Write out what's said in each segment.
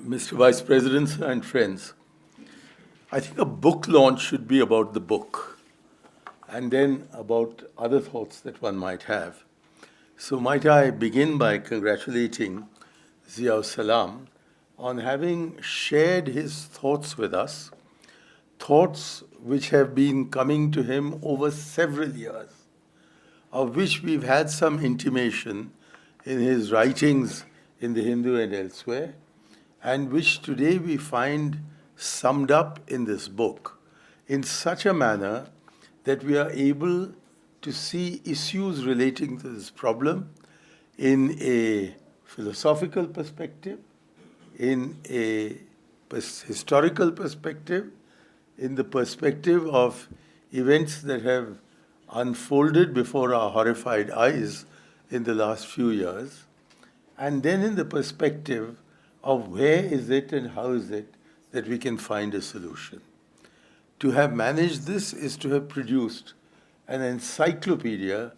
Mr. Vice President and friends, I think a book launch should be about the book and then about other thoughts that one might have. So might I begin by congratulating Zia Salam on having shared his thoughts with us, thoughts which have been coming to him over several years, of which we've had some intimation in his writings in the Hindu and elsewhere, and which today we find summed up in this book in such a manner that we are able to see issues relating to this problem in a philosophical perspective, in a historical perspective, in the perspective of events that have unfolded before our horrified eyes in the last few years, and then in the perspective of where is it and how is it that we can find a solution. To have managed this is to have produced an encyclopedia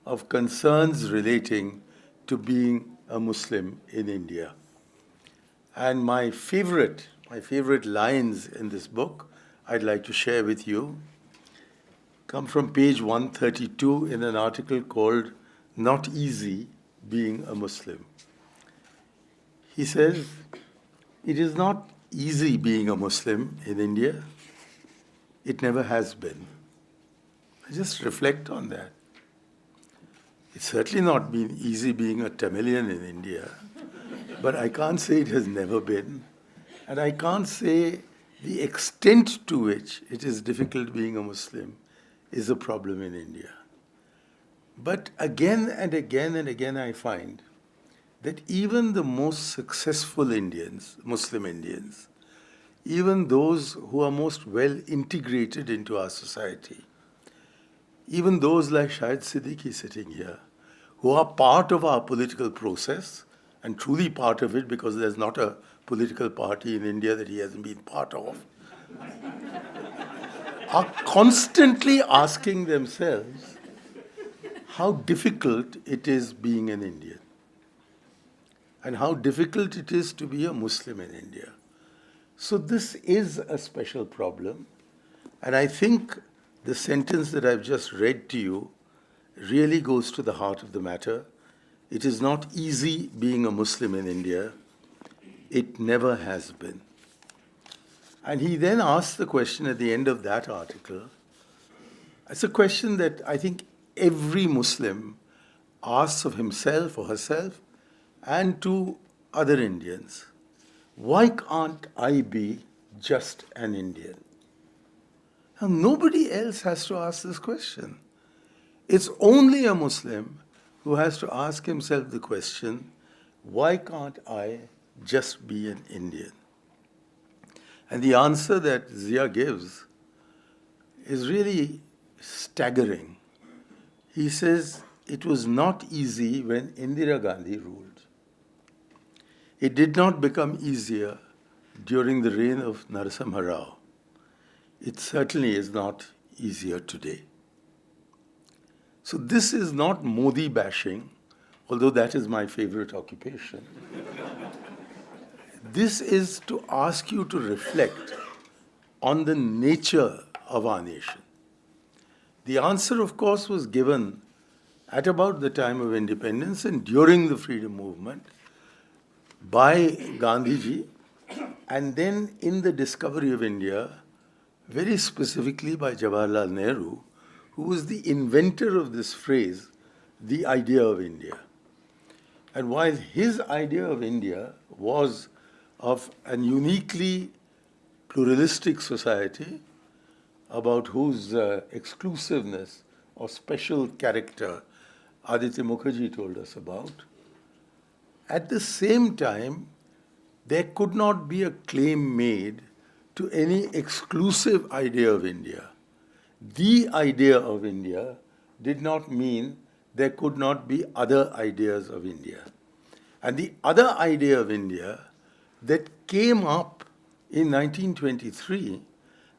of concerns relating to being a Muslim in India. And my favorite lines in this book I'd like to share with you come from page 132 in an article called "Not Easy Being a Muslim." He says, "It is not easy being a Muslim in India. It never has been." Just reflect on that. It's certainly not been easy being a Tamilian in India, but I can't say it has never been. And I can't say the extent to which it is difficult being a Muslim is a problem in India. But again and again and again I find that even the most successful Indians, Muslim Indians, even those who are most well integrated into our society, even those like Shahid Siddiqui sitting here, who are part of our political process, and truly part of it because there's not a political party in India that he hasn't been part of, are constantly asking themselves how difficult it is being an Indian and how difficult it is to be a Muslim in India. So this is a special problem, and I think the sentence that I've just read to you really goes to the heart of the matter. It is not easy being a Muslim in India. It never has been. And he then asks the question at the end of that article. It's a question that I think every Muslim asks of himself or herself and to other Indians. Why can't I be just an Indian? Now, nobody else has to ask this question. It's only a Muslim who has to ask himself the question, why can't I just be an Indian? And the answer that Zia gives is really staggering. He says, it was not easy when Indira Gandhi ruled. It did not become easier during the reign of Narasimha Rao. It certainly is not easier today. So this is not Modi bashing, although that is my favorite occupation. This is to ask you to reflect on the nature of our nation. The answer, of course, was given at about the time of independence and during the freedom movement by Gandhiji, and then in the discovery of India, very specifically by Jawaharlal Nehru, who was the inventor of this phrase, the idea of India. And while his idea of India was of an uniquely pluralistic society about whose exclusiveness or special character Aditya Mukherjee told us about, at the same time, there could not be a claim made to any exclusive idea of India. The idea of India did not mean there could not be other ideas of India. And the other idea of India that came up in 1923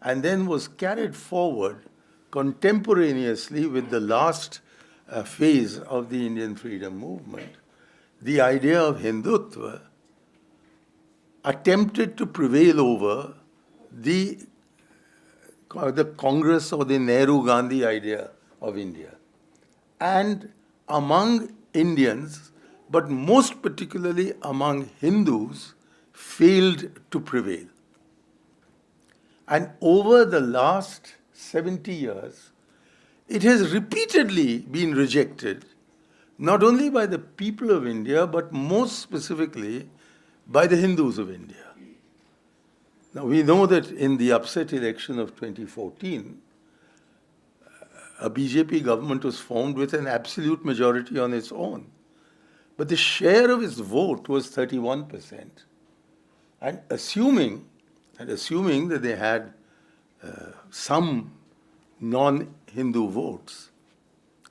and then was carried forward contemporaneously with the last phase of the Indian freedom movement, the idea of Hindutva, attempted to prevail over the Congress or the Nehru-Gandhi idea of India. And among Indians, but most particularly among Hindus, failed to prevail. And over the last 70 years, it has repeatedly been rejected, not only by the people of India, but most specifically by the Hindus of India. Now, we know that in the upset election of 2014, a BJP government was formed with an absolute majority on its own. But the share of its vote was 31%. And assuming that they had some non-Hindu votes,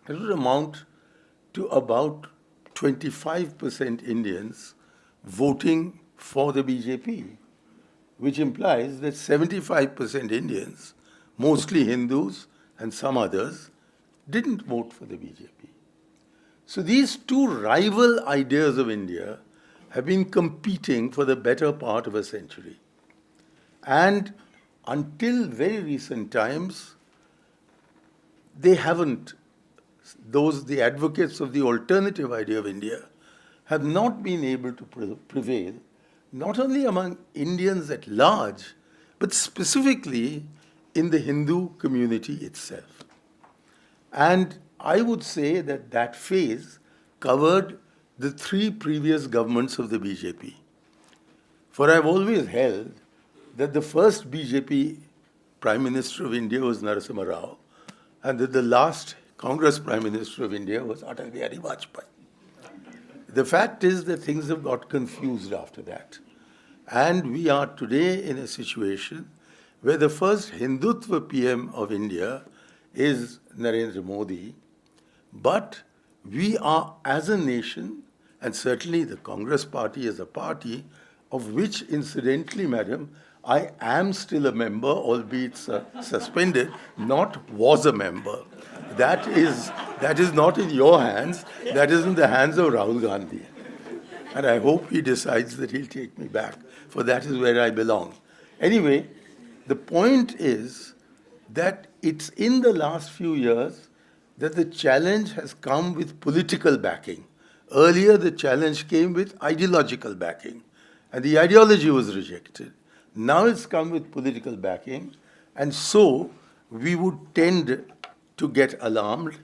it would amount to about 25% Indians voting for the BJP, which implies that 75% Indians, mostly Hindus and some others, didn't vote for the BJP. So these two rival ideas of India have been competing for the better part of a century. And until very recent times, they haven't, the advocates of the alternative idea of India, have not been able to prevail, not only among Indians at large, but specifically in the Hindu community itself. And I would say that that phase covered the three previous governments of the BJP. For I've always held that the first BJP Prime Minister of India was Narasimha Rao, and that the last Congress Prime Minister of India was Atal Bihari Vajpayee. The fact is that things have got confused after that. And we are today in a situation where the first Hindutva PM of India is Narendra Modi, but we are, as a nation, and certainly the Congress party as a party, of which, incidentally, madam, I am still a member, albeit suspended, not was a member. That is not in your hands, that is in the hands of Rahul Gandhi. And I hope he decides that he'll take me back, for that is where I belong. Anyway, the point is that it's in the last few years that the challenge has come with political backing. Earlier, the challenge came with ideological backing, and the ideology was rejected. Now it's come with political backing, and so we would tend to get alarmed,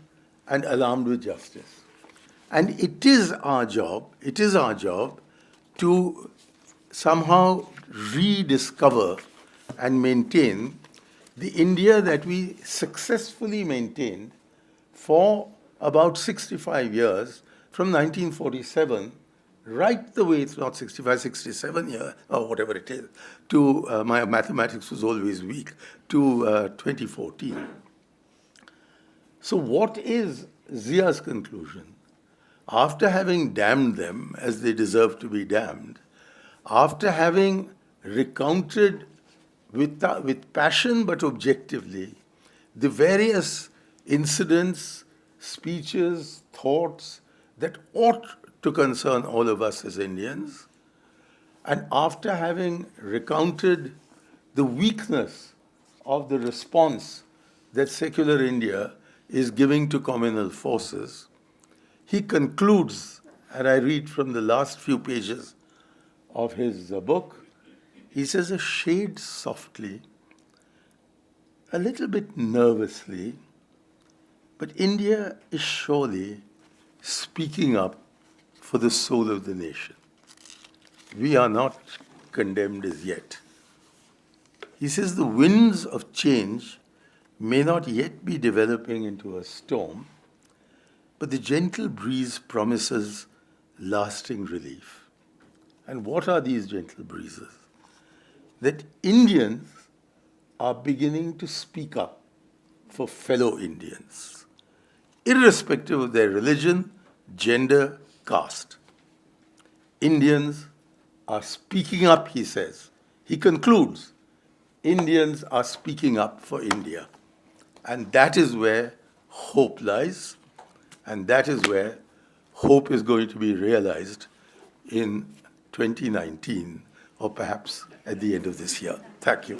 and alarmed with justice. And it is our job to somehow rediscover and maintain the India that we successfully maintained for about 65 years, from 1947 right the way, it's not 65, 67 years, or whatever it is, to, my mathematics was always weak, to 2014. So what is Zia's conclusion? After having damned them as they deserve to be damned, after having recounted with passion but objectively the various incidents, speeches, thoughts that ought to concern all of us as Indians, and after having recounted the weakness of the response that secular India is giving to communal forces, he concludes, and I read from the last few pages of his book, he says, a shade softly, a little bit nervously, but India is surely speaking up for the soul of the nation. We are not condemned as yet. He says the winds of change may not yet be developing into a storm, but the gentle breeze promises lasting relief. And what are these gentle breezes? That Indians are beginning to speak up for fellow Indians, irrespective of their religion, gender, caste. Indians are speaking up, he says. He concludes, Indians are speaking up for India. And that is where hope lies, and that is where hope is going to be realized in 2019 or perhaps at the end of this year. Thank you.